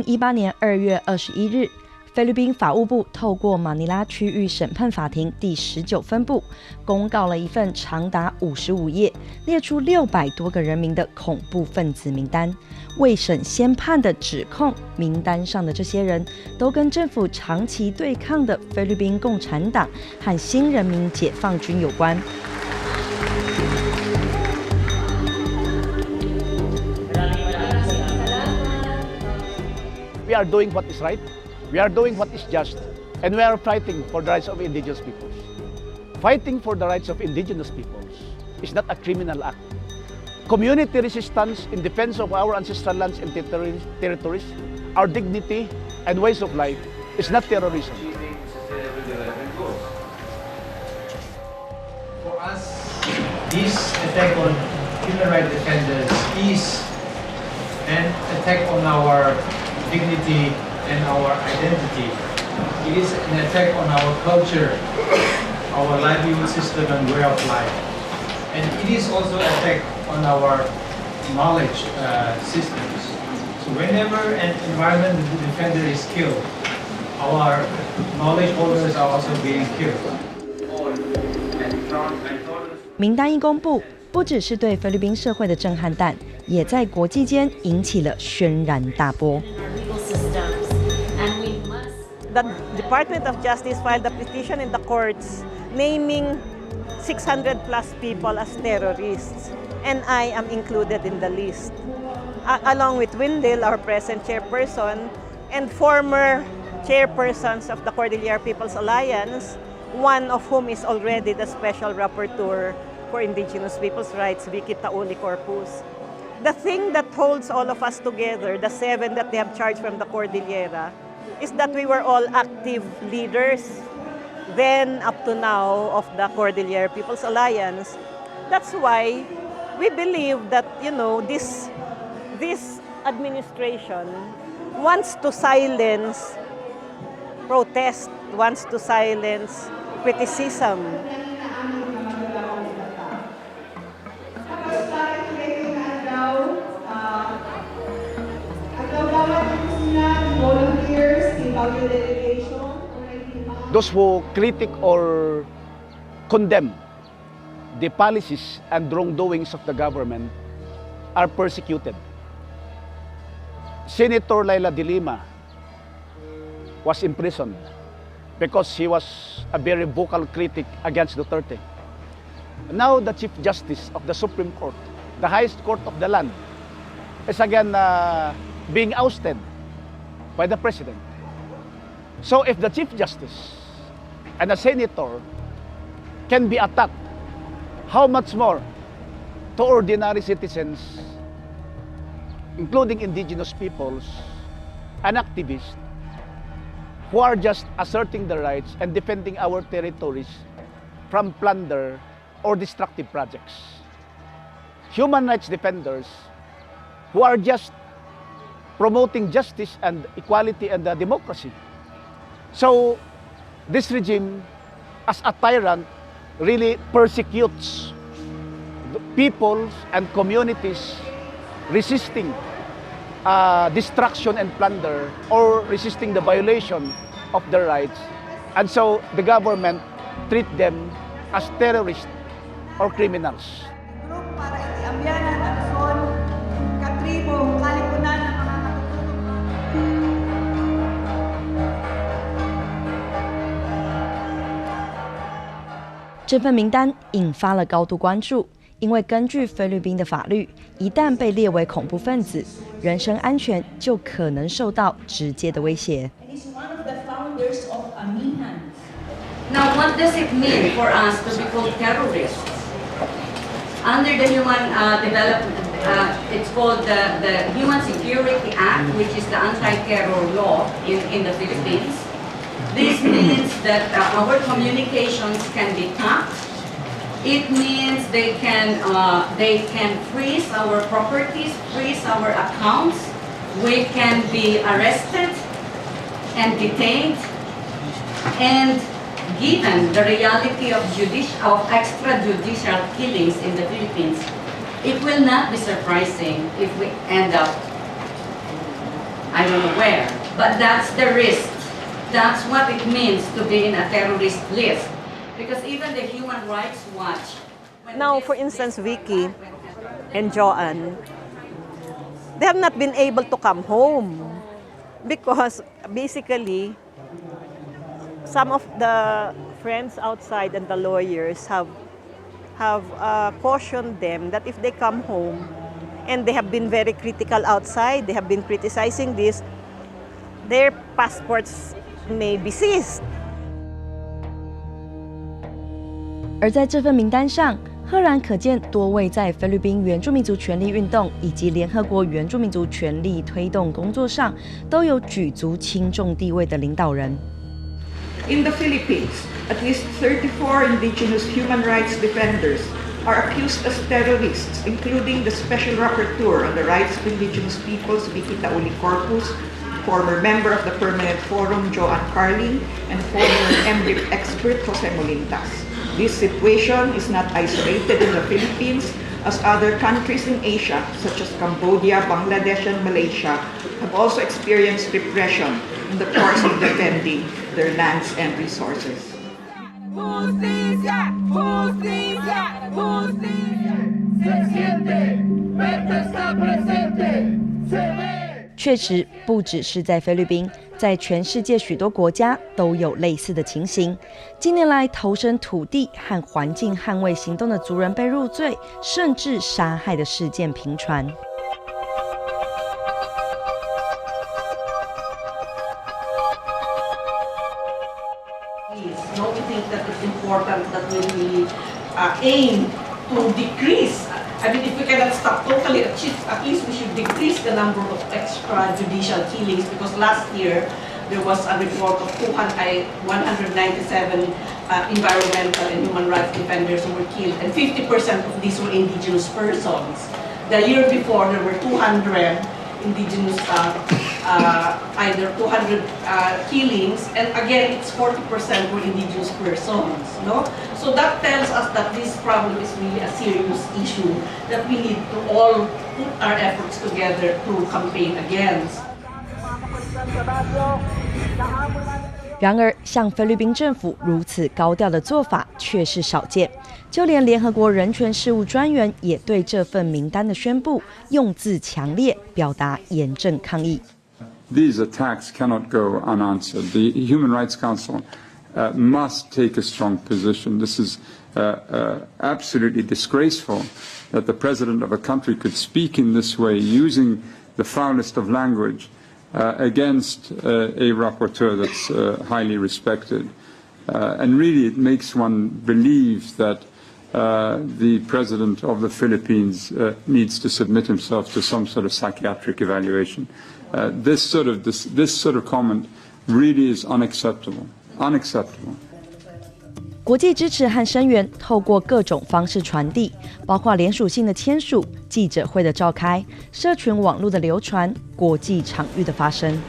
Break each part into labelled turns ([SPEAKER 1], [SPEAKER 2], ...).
[SPEAKER 1] 2018年2月21日，菲律宾法务部透过马尼拉区域审判法庭第19分部公告了一份长达55页、列出600多个人名的恐怖分子名单。未审先判的指控名单上的这些人，都跟政府长期对抗的菲律宾共产党和新人民解放军有关。
[SPEAKER 2] We are doing what is right. We are doing what is just, and we are fighting for the rights of indigenous peoples. Fighting for the rights of indigenous peoples is not a criminal act. Community resistance in defense of our ancestral lands and territories, our dignity and ways of life is not terrorism.
[SPEAKER 3] For us, this attack on human rights defenders is an attack on our dignity and our identity. It is an attack on our culture, our livelihood system and way of life. And it is also an attack on our knowledge systems. So whenever an environment defender is killed, our knowledge holders are also being killed.
[SPEAKER 1] 名单一公布，不只是对菲律宾社会的震撼弹，也在国际间引起了轩然大波。
[SPEAKER 4] The Department of Justice filed a petition in the courts naming 600 plus people as terrorists, and I am included in the list, along with Wendell, our present chairperson, and former chairpersons of the Cordillera People's Alliance, one of whom is already the Special Rapporteur for Indigenous People's Rights, Vicky Tauli Corpus. The thing that holds all of us together, the 7 that they have charged from the Cordillera, is that we were all active leaders then up to now of the Cordillera People's Alliance. That's why we believe that, this administration wants to silence protest, wants to silence criticism.
[SPEAKER 2] Those who critic or condemn the policies and wrongdoings of the government are persecuted. Senator LiMA was imprisoned because he was a very vocal critic against Duterte. Now the Chief Justice of the Supreme Court, the highest court of the land, is again being ousted by the President. So if the Chief Justice and a senator can be attacked, how much more to ordinary citizens, including indigenous peoples and activists who are just asserting their rights and defending our territories from plunder or destructive projects. Human rights defenders who are just promoting justice and equality and democracy. So this regime, as a tyrant, really persecutes peoples and communities resisting destruction and plunder or resisting the violation of their rights. And so the government treat them as terrorists or criminals.
[SPEAKER 1] "这份名单引发了高度关注，因为根据菲律宾的法律，一旦被列为恐怖分子，人身安全就可能受到直接的威胁。
[SPEAKER 5] Now, what does it mean for us to be called terrorists? Under the Human Development, it's called the Human Security Act, which is the anti-terror law in the Philippines. This means that our communications can be tapped. It means they can freeze our properties, freeze our accounts. We can be arrested and detained. And given the reality of extrajudicial killings in the Philippines, it will not be surprising if we end up I don't know where. But that's the risk. That's what it means to be in a terrorist list. Because even the Human Rights Watch...
[SPEAKER 4] Now, for instance, Vicky and Joanne, they have not been able to come home because basically some of the friends outside and the lawyers have cautioned them that if they come home and they have been very critical outside, they have been criticizing this, their passports may be seized.
[SPEAKER 1] 而在这份名单上，赫然可见多位在菲律宾原住民族权利运动以及联合国原住民族权利推动工作上都有举足轻重地位的领导人。
[SPEAKER 6] In the Philippines, at least 34 indigenous human rights defenders are accused as terrorists, including the Special Rapporteur on the Rights of Indigenous Peoples, Vicky Tauli Corpus, former member of the Permanent Forum, Joanne Carling, and former MRIP expert, Jose Molintas. This situation is not isolated in the Philippines, as other countries in Asia, such as Cambodia, Bangladesh, and Malaysia, have also experienced repression in the course of defending their lands and resources.
[SPEAKER 7] Justicia, justicia, justicia, se siente, verte está presente, se ve.
[SPEAKER 1] 确实，不只是在菲律宾，在全世界许多国家都有类似的情形。近年来，投身土地和环境捍卫行动的族人被入罪，甚至杀害的事件频传。
[SPEAKER 8] No, we think that it's important that we aim to decrease. I mean, if we cannot stop totally, at least we should decrease the number of extrajudicial killings, because last year there was a report of 197 environmental and human rights defenders who were killed, and 50% of these were indigenous persons. The year before there were 200 indigenous, either 200 killings, and again it's 40% were indigenous persons. No? So that tells us that this problem is really a serious issue that we need to all put our efforts together to campaign against.
[SPEAKER 1] 然而，像菲律宾政府如此高调的做法却是少见，就连联合国人权事务专员也对这份名单的宣布用字强烈，表达严正抗议。
[SPEAKER 9] These attacks cannot go unanswered. The Human Rights Council must take a strong position. This is absolutely disgraceful that the president of a country could speak in this way, using the foulest of language against a rapporteur that's highly respected. And really it makes one believe that the president of the Philippines needs to submit himself to some sort of psychiatric evaluation. This sort of comment really is unacceptable. Unacceptable.
[SPEAKER 1] 国际支持和声援透过各种方式传递，包括联署信的签署、记者会的召开、社群网络的流传、国际场域的发声。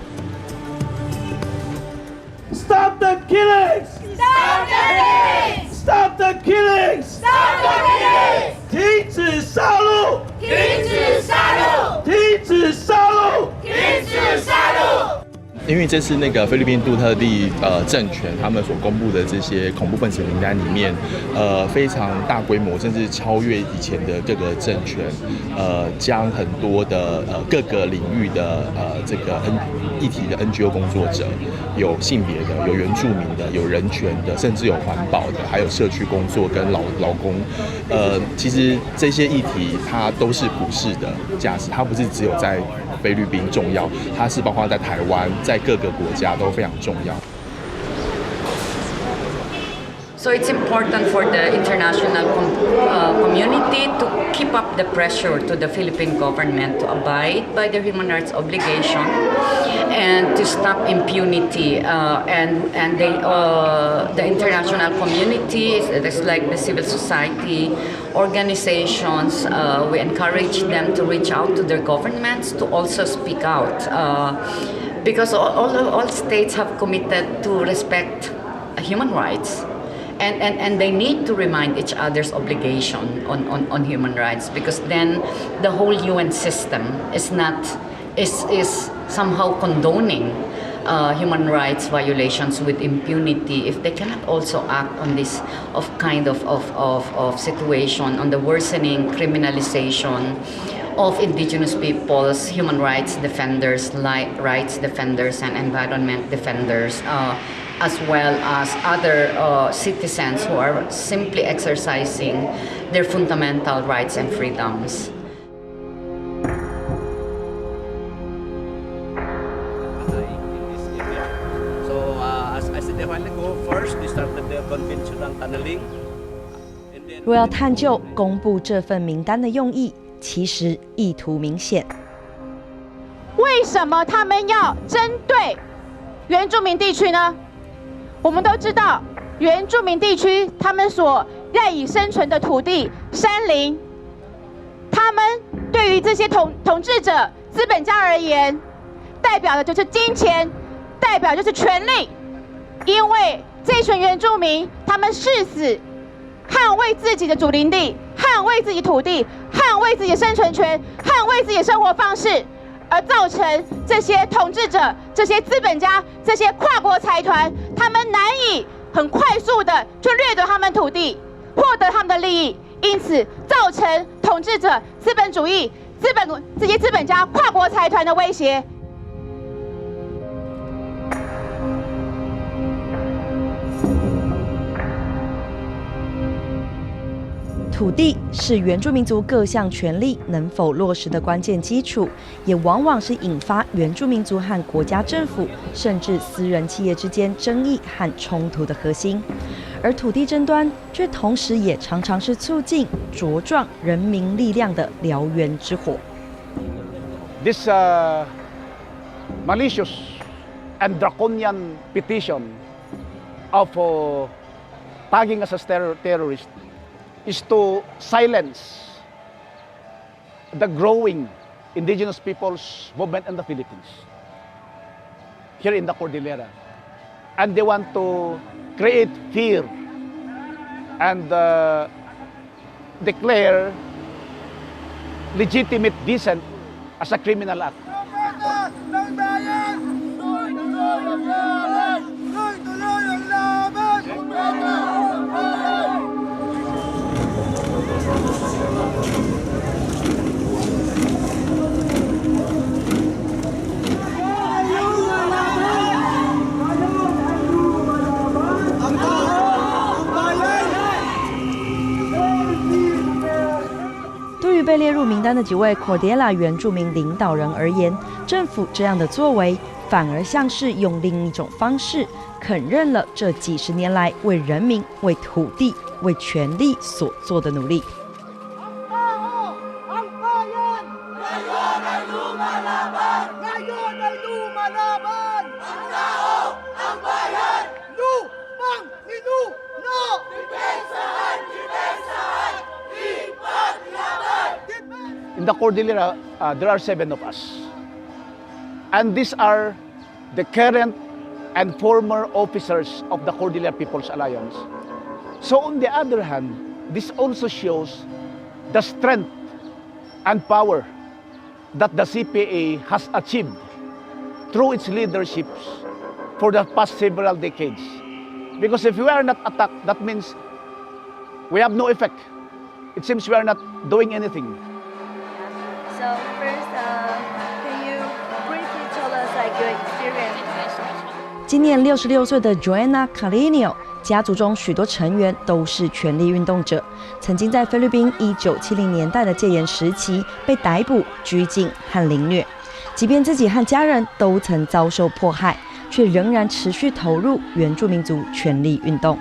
[SPEAKER 7] Stop the killings! Stop the killings! Stop the killings! Stop the killings! 停止杀戮！停止杀戮！停止杀戮！停止杀戮！
[SPEAKER 10] 因为这次那个菲律宾杜特地政权他们所公布的这些恐怖分子名单里面，非常大规模，甚至超越以前的各个政权，将很多的各个领域的这个议题的 NGO 工作者，有性别的，有原住民的，有人权的，甚至有环保的，还有社区工作跟劳工。其实这些议题它都是普世的价值，它不是只有在菲律宾重要，它是包括在台湾，在各个国家都非常重要。
[SPEAKER 5] So it's important for the international community to keep up the pressure to the Philippine government to abide by their human rights obligation and to stop impunity. And the international community, it's like the civil society organizations, we encourage them to reach out to their governments to also speak out. Because all states have committed to respect human rights. And they need to remind each other's obligation on human rights, because then the whole UN system is not is somehow condoning human rights violations with impunity if they cannot also act on this kind of situation, on the worsening criminalization of indigenous peoples, human rights defenders, rights defenders, and environment defenders, as well as other citizens who are simply exercising their fundamental rights and freedoms.
[SPEAKER 2] So as I said a while ago, first we started the conventional tunneling.
[SPEAKER 1] 若要探究公布这份名单的用意，其实意图明显。
[SPEAKER 11] 为什么他们要针对原住民地区呢？我们都知道，原住民地区他们所赖以生存的土地、山林，他们对于这些统治者、资本家而言，代表的就是金钱，代表就是权力。因为这群原住民，他们誓死捍卫自己的祖林地，捍卫自己土地，捍卫自己的生存权，捍卫自己的生活方式，而造成这些统治者、这些资本家、这些跨国财团，他们难以很快速的就掠夺他们土地，获得他们的利益，因此造成统治者、资本主义、这些资本家、跨国财团的威胁。
[SPEAKER 1] 土地是原住民族各项权利能否落实的关键基础，也往往是引发原住民族和国家政府甚至私人企业之间争议和冲突的核心。而土地争端却同时也常常是促进茁壮人民力量的燎原之火。
[SPEAKER 2] This malicious and draconian petition of tagging us as terrorists is to silence the growing indigenous peoples movement in the Philippines, here in the Cordillera. And they want to create fear and declare legitimate dissent as a criminal act.
[SPEAKER 1] "对于被列入名单的几位 Cordillera 原住民领导人而言，政府这样的作为反而像是用另一种方式肯认了这几十年来为人民、为土地、为权利所做的努力。
[SPEAKER 2] In the Cordillera, there are 7 of us. And these are the current and former officers of the Cordillera People's Alliance. So on the other hand, this also shows the strength and power that the CPA has achieved through its leaderships for the past several decades. Because if we are not attacked, that means we have no effect. It seems we are not doing anything.
[SPEAKER 12] So first, can you briefly tell us your experience?
[SPEAKER 1] 今年66岁的 Joanna Carino 家族中许多成员都是权力运动者，曾经在菲律宾1970年代的戒严时期被逮捕、拘禁和凌虐。即便自己和家人都曾遭受迫害，却仍然持续投入原住民族权利运动。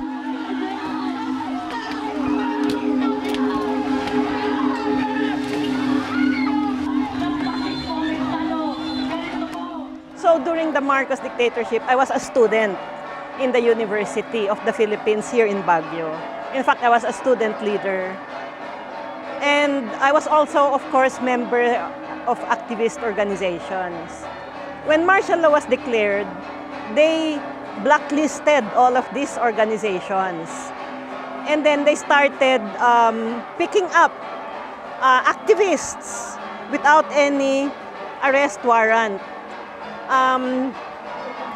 [SPEAKER 4] So during the Marcos dictatorship, I was a student in the University of the Philippines here in Baguio. In fact, I was a student leader. And I was also, of course, member of activist organizations. When martial law was declared, they blacklisted all of these organizations. And then they started picking up activists without any arrest warrant.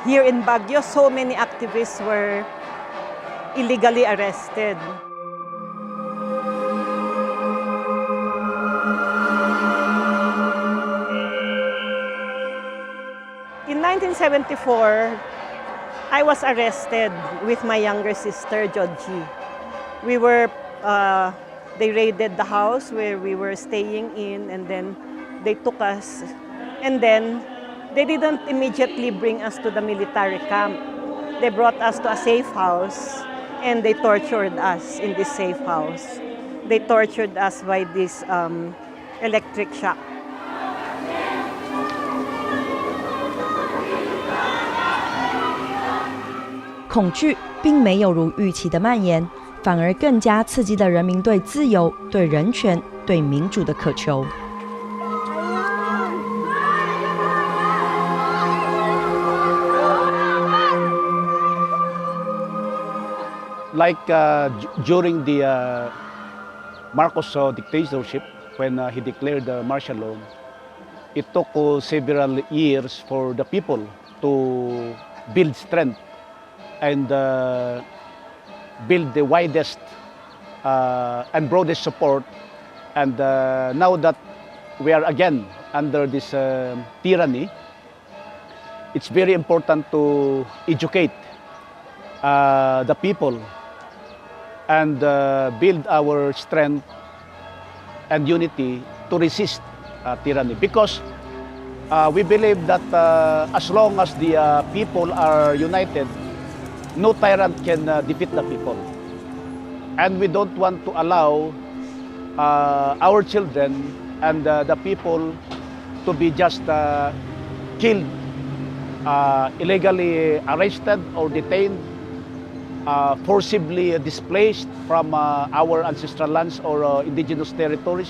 [SPEAKER 4] Here in Baguio, so many activists were illegally arrested. In 1974, I was arrested with my younger sister, Georgie. They raided the house where we were staying in, and then they took us. And then they didn't immediately bring us to the military camp. They brought us to a safe house, and they tortured us in this safe house. They tortured us by this electric shock.
[SPEAKER 1] 恐惧并没有如预期的蔓延，反而更加刺激了人民对自由、对人权、对民主的渴求。
[SPEAKER 2] Like during the Marcos dictatorship, when he declared martial law, it took several years for the people to build strength and build the widest and broadest support. And now that we are again under this tyranny, it's very important to educate the people and build our strength and unity to resist tyranny. Because we believe that as long as the people are united, no tyrant can defeat the people. And we don't want to allow our children and the people to be just killed, illegally arrested or detained, forcibly displaced from our ancestral lands or indigenous territories,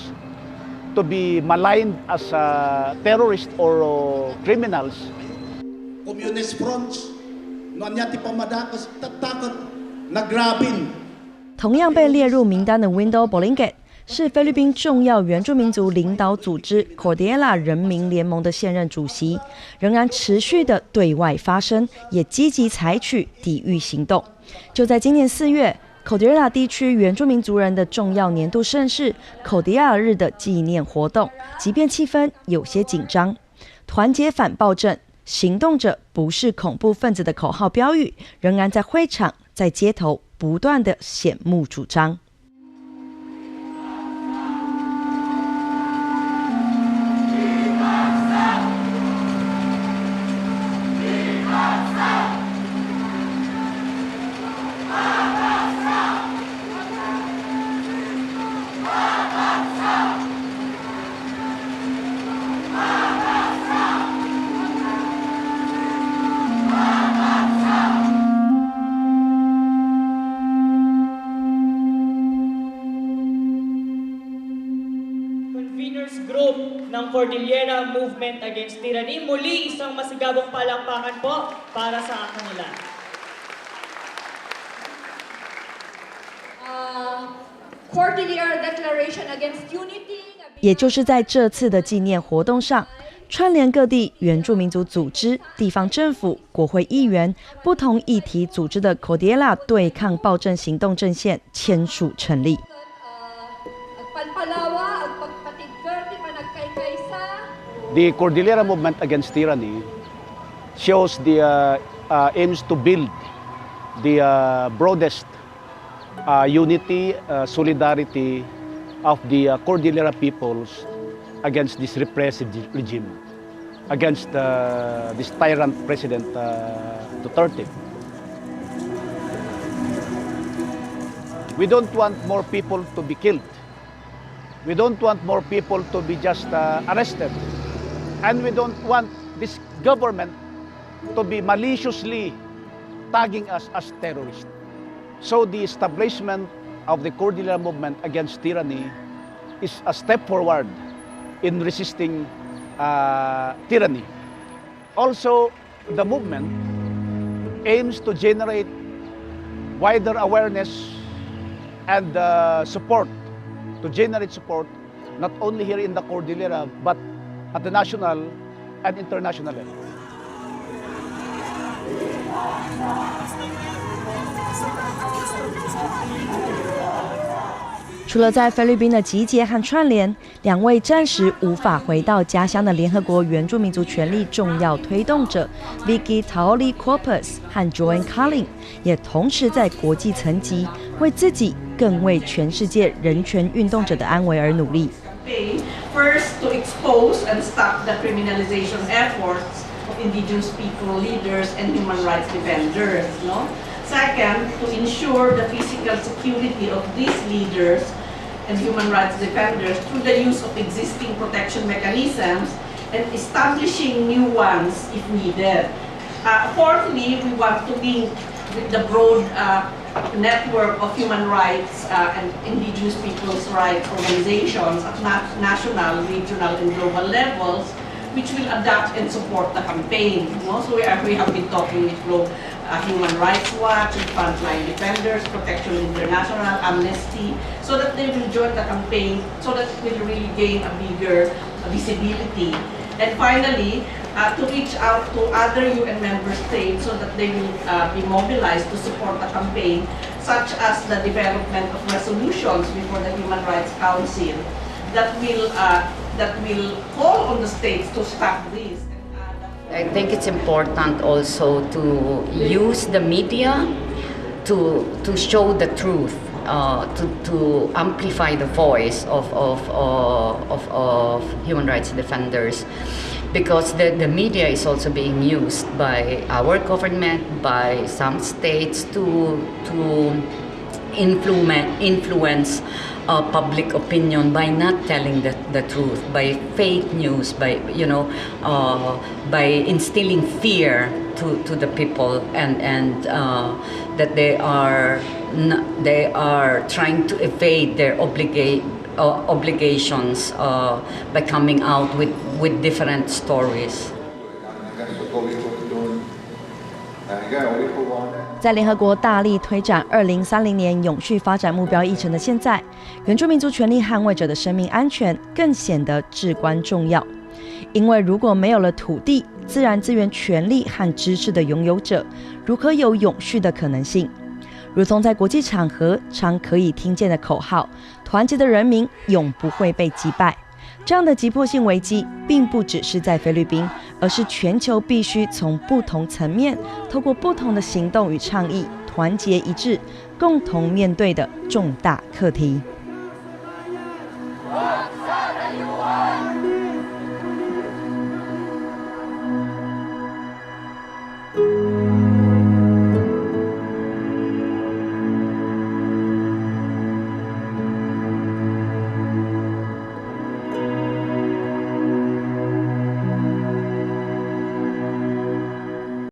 [SPEAKER 2] to be maligned as terrorists or criminals.
[SPEAKER 13] Communist fronts, noanyati pamadakas tatakot nagrabin.
[SPEAKER 1] 同样被列入名单的 Window Bolinget 是菲律宾重要原住民族领导组织 Cordillera 人民联盟的现任主席，仍然持续的对外发声，也积极采取抵御行动。就在今年4月 Cordillera 地区原住民族人的重要年度盛事 Cordillera 日的纪念活动，即便气氛有些紧张，团结反暴政，行动者不是恐怖分子的口号标语，仍然在会场、在街头不断的显目主张。
[SPEAKER 14] ng Cordillera Movement Against Tyranny. Muli, isang masigabong palakpakan po para sa kanila.
[SPEAKER 15] Cordillera Declaration Against Unity.
[SPEAKER 1] 也就是在这次的纪念活动上，串联各地原住民族组织、地方政府、国会议员不同议题组织的 Cordillera 对抗暴政行动阵线签署成立。
[SPEAKER 2] The Cordillera Movement Against Tyranny shows the aims to build the broadest unity, solidarity of the Cordillera peoples against this repressive regime, against this tyrant President Duterte. We don't want more people to be killed. We don't want more people to be just arrested. And we don't want this government to be maliciously tagging us as terrorists. So the establishment of the Cordillera Movement Against Tyranny is a step forward in resisting tyranny. Also, the movement aims to generate wider awareness and support, to generate support not only here in the Cordillera but at the national and internationally.
[SPEAKER 1] 除了在菲律宾的集结和串联，两位暂时无法回到家乡的联合国原住民族权利重要推动者 Vicky Taoli Corpus 和 Joanne Collin 也同时在国际层级为自己更为全世界人权运动者的安危而努力。
[SPEAKER 8] First, to expose and stop the criminalization efforts of indigenous people, leaders, and human rights defenders. No? Second, to ensure the physical security of these leaders and human rights defenders through the use of existing protection mechanisms and establishing new ones if needed. Fourthly, we want to link with the broad network of human rights and indigenous people's rights organizations at national, regional, and global levels, which will adapt and support the campaign. So we have been talking with Human Rights Watch, Frontline Defenders, Protection International, Amnesty, so that they will join the campaign, so that it will really gain a bigger visibility. And finally, to reach out to other UN member states so that they will be mobilized to support the campaign, such as the development of resolutions before the Human Rights Council that will call on the states to stop this.
[SPEAKER 16] I think it's important also to use the media to show the truth, to amplify the voice of human rights defenders, because the media is also being used by our government, by some states to influence public opinion by not telling the truth, by fake news, by instilling fear to the people, and that they are trying to evade their obligations by coming out with different stories.
[SPEAKER 1] 在联合国大力推展2030年永续发展目标议程的现在，原住民族权利捍卫者的生命安全更显得至关重要。因为如果没有了土地、自然资源权利和知识的拥有者，如何有永续的可能性？如同在国际场合常可以听见的口号：“团结的人民永不会被击败。”这样的急迫性危机，并不只是在菲律宾，而是全球必须从不同层面，透过不同的行动与倡议，团结一致，共同面对的重大课题。